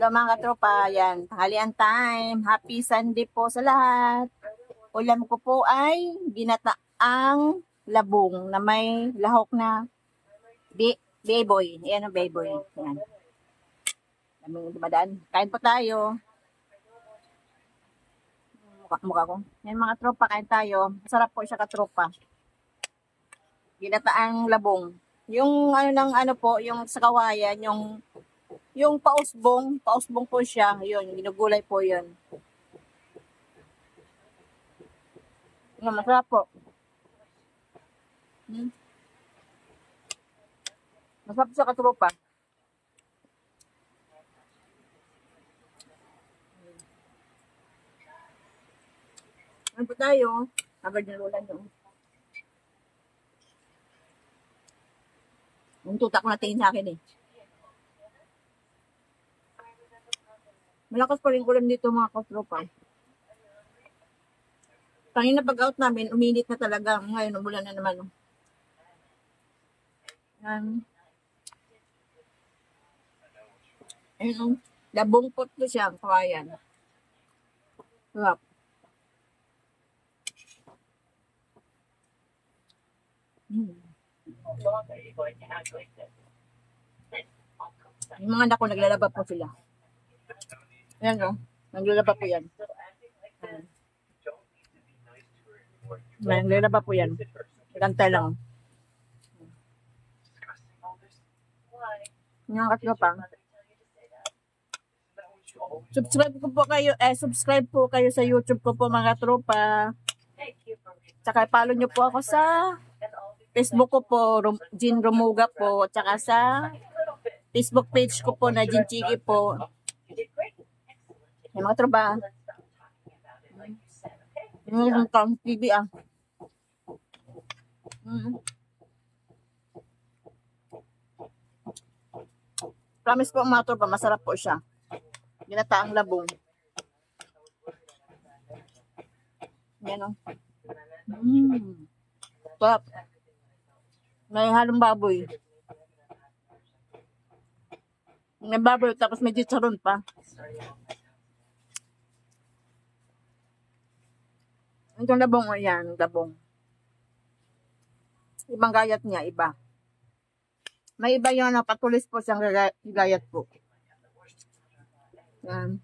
Hello mga katropa, yan, tanghalian time. Happy Sunday po sa lahat. Ulam ko po ay ginataang labong na may lahok na baboy. Ayan ang baboy. Yan. Daming dumadaan. Kain po tayo. Mukha ko. Yan mga tropa, kain tayo. Masarap po siya katropa. Ginataang labong. Yung ano po, yung sa kawayan, yung pausbong po siya. Yun, ginugulay po yun. Masarap po. Masarap sa katropa. Ano po tayo? Agad na lulan yun. Yung tutak ko natingin sa akin eh. Malakas pa rin ulam dito mga katropa. Kanina pag-out namin, uminit na talaga. Ngayon, umulan na naman. Ayun, labong pot ko siya, kawayan. Sarap. Yung mga anak ko, naglalaba po sila. Ayan o, naglalaba po yan. Naglalaba po yan. Gantay lang. Yung katropa. Subscribe po kayo sa YouTube ko po mga tropa. Tsaka follow nyo po ako sa Facebook ko po, Jean Romuga po. Tsaka sa Facebook page ko po na Jean Chigi po. Yung mga tropa. Yung kang TV ah. Promise po mga tropa, masarap po siya. Ginataang labong. Yan o. Top. May halong baboy. May baboy tapos may chicharon pa. Itong labong o yan, labong. Ibang gayat niya, iba. May iba yung patulis po siyang gayat po. Yan.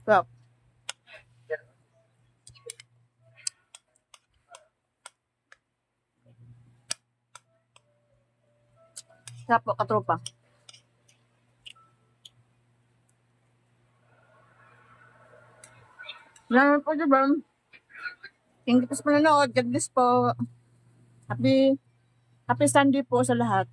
Top. Sarap po, katropa. Salamat po, diba? Thank you po sa panonood. God bless po. Happy Sunday po sa lahat.